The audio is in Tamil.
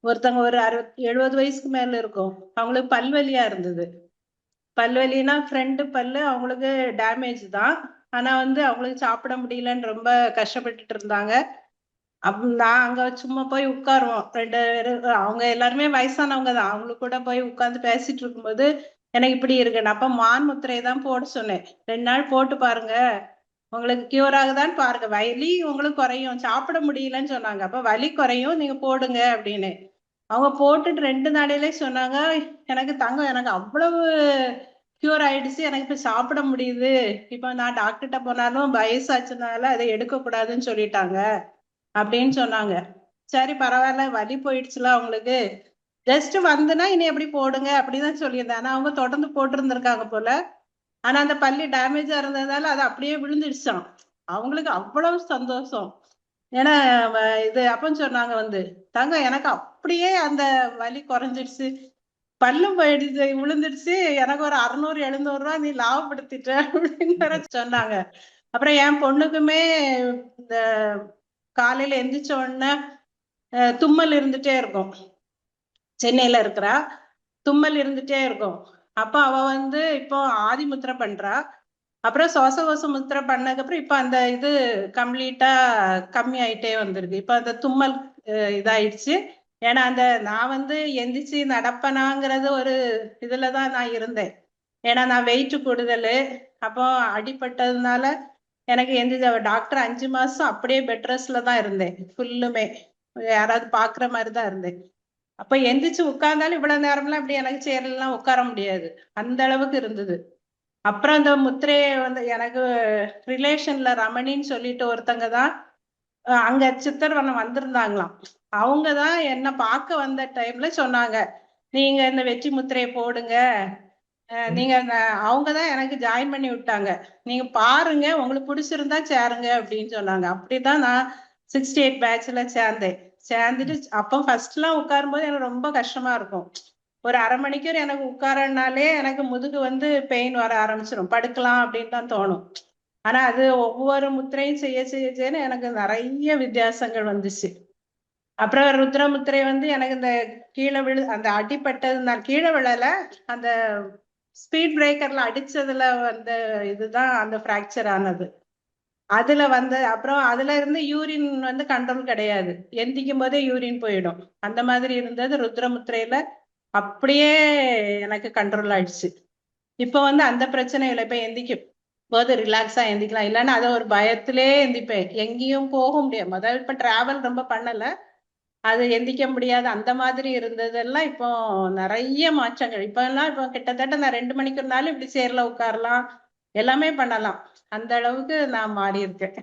ஒருத்தவங்க ஒரு 70 வயசுக்கு மேல இருக்கும். அவங்களுக்கு பல்வலியா இருந்தது. பல்வலினா ஃப்ரண்ட் பல்லு அவங்களுக்கு டேமேஜ் தான். ஆனா வந்து அவங்களுக்கு சாப்பிட முடியலன்னு ரொம்ப கஷ்டப்பட்டுட்டு இருந்தாங்க. நான் அங்க சும்மா போய் உட்காருவோம். 2 பேரு அவங்க எல்லாருமே வயசானவங்க தான். அவங்களுக்கு கூட போய் உட்கார்ந்து பேசிட்டு இருக்கும்போது எனக்கு இப்படி இருக்கு. அப்ப மான் முத்திரையை தான் போட சொன்னேன். 2 நாள் போட்டு பாருங்க. உங்களுக்கு கியூர் ஆகுதான்னு பாருங்க. வலி உங்களுக்கு குறையும். சாப்பிட முடியலன்னு சொன்னாங்க. அப்ப வலி குறையும், நீங்க போடுங்க அப்படின்னு. அவங்க போட்டுட்டு 2 நாளையிலே சொன்னாங்க, எனக்கு தங்கம் எனக்கு அவ்வளவு கியூர் ஆயிடுச்சு. எனக்கு இப்ப சாப்பிட முடியுது. இப்ப நான் டாக்டர்கிட்ட போனாலும் வயசாச்சுனால அதை எடுக்க கூடாதுன்னு சொல்லிட்டாங்க அப்படின்னு சொன்னாங்க. சரி பரவாயில்ல, வலி போயிடுச்சுல அவங்களுக்கு, ஜஸ்ட் வந்துன்னா இனி எப்படி போடுங்க அப்படிதான் சொல்லியிருந்தேன். ஆனா அவங்க தொடர்ந்து போட்டிருந்திருக்காங்க போல. ஆனா அந்த பல்லு டேமேஜா இருந்ததுனால அது அப்படியே விழுந்துடுச்சான். அவங்களுக்கு அவ்வளவு சந்தோஷம். ஏன்னா இது அப்பன்னு சொன்னாங்க வந்து, தங்கம் எனக்கு அப்படியே அந்த வலி குறைஞ்சிடுச்சு, பல்லும் போயிடுச்சு, விழுந்துடுச்சு, எனக்கு ஒரு 600 700 ரூபா நீ லாபப்படுத்திட்ட அப்படின்னு வேற சொன்னாங்க. அப்புறம் என் பொண்ணுக்குமே இந்த காலையில எந்திரிச்ச உடனே தும்மல் இருந்துட்டே இருக்கும். சென்னையில இருக்கிறா. தும்மல் இருந்துட்டே இருக்கும். அப்ப அவ வந்து இப்போ ஆதி முத்திரை பண்றா. அப்புறம் சுவாசகோச முத்திரை பண்ணதுக்கு அப்புறம் இப்ப அந்த இது கம்ப்ளீட்டா கம்மி ஆயிட்டே வந்திருக்கு. இப்ப அந்த தும்மல் இதாயிடுச்சு. ஏன்னா அந்த நான் வந்து எந்திரிச்சு நடப்பனாங்கிறது ஒரு இதுலதான் நான் இருந்தேன். ஏன்னா நான் வெயிட் கூடுதல். அப்போ அடிபட்டதுனால எனக்கு எந்திரிச்ச டாக்டர் 5 மாசம் அப்படியே பெட் ரெஸ்ட்ல தான் இருந்தேன். ஃபுல்லுமே யாராவது பாக்குற மாதிரிதான் இருந்தேன். அப்ப எந்திரிச்சு உட்கார்ந்தாலும் இவ்வளவு நேரம்லாம் இப்படி எனக்கு சேர்லாம் உட்கார முடியாது. அந்த அளவுக்கு இருந்தது. அப்புறம் அந்த முத்திரையை வந்து எனக்கு ரிலேஷன்ல ரமணின்னு சொல்லிட்டு ஒருத்தங்க தான் அங்க சித்தர்வனம் வந்திருந்தாங்களாம். அவங்கதான் என்ன பார்க்க வந்த டைம்ல சொன்னாங்க, நீங்க இந்த வெற்றி முத்திரையை போடுங்க. நீங்க அவங்கதான் எனக்கு ஜாயின் பண்ணி விட்டாங்க. நீங்க பாருங்க, உங்களுக்கு பிடிச்சிருந்தா சேருங்க அப்படின்னு சொன்னாங்க. அப்படிதான் நான் 68 பேட்ச்ல சேர்ந்தேன். சேர்ந்துட்டு அப்போ ஃபர்ஸ்ட் எல்லாம் உட்காரும் போது எனக்கு ரொம்ப கஷ்டமா இருக்கும். ஒரு அரை மணிக்கூர் எனக்கு உட்காரனாலே எனக்கு முதுகு வந்து பெயின் வர ஆரம்பிச்சிடும். படுக்கலாம் அப்படின்னு தான் தோணும். ஆனா அது ஒவ்வொரு முத்திரையும் செய்ய செய்ய செய்ய எனக்கு நிறைய வித்தியாசங்கள் வந்துச்சு. அப்புறம் ருத்ரமுத்திரை வந்து எனக்கு இந்த கீழே அந்த அடிப்பட்டது, நான் கீழே விழல, அந்த ஸ்பீட் பிரேக்கர்ல அடிச்சதுல வந்த இதுதான் அந்த பிராக்சர் ஆனது. அதுல வந்து அப்புறம் அதுல இருந்து யூரின் வந்து கண்ட்ரோல் கிடையாது. எந்திக்கும் போதே யூரின் போயிடும். அந்த மாதிரி இருந்தது ருத்ரமுத்திரையில. அப்படியே எனக்கு கண்ட்ரோல் ஆயிடுச்சு. இப்ப வந்து அந்த பிரச்சனை இல்லை. இப்ப எந்திக்கும் போது ரிலாக்ஸா எந்திக்கலாம். இல்லைன்னா அதை ஒரு பயத்திலே எந்திப்பேன். எங்கேயும் போக முடியாது. முதல்ல இப்ப டிராவல் ரொம்ப பண்ணல, அது எந்திக்க முடியாது அந்த மாதிரி இருந்ததெல்லாம் இப்போ நிறைய மாற்றங்கள். இப்ப எல்லாம் இப்போ கிட்டத்தட்ட நான் 2 மணிக்கு இருந்தாலும் இப்படி சேர்ல உட்காரலாம், எல்லாமே பண்ணலாம். அந்த அளவுக்கு நான் மாறி இருக்கேன்.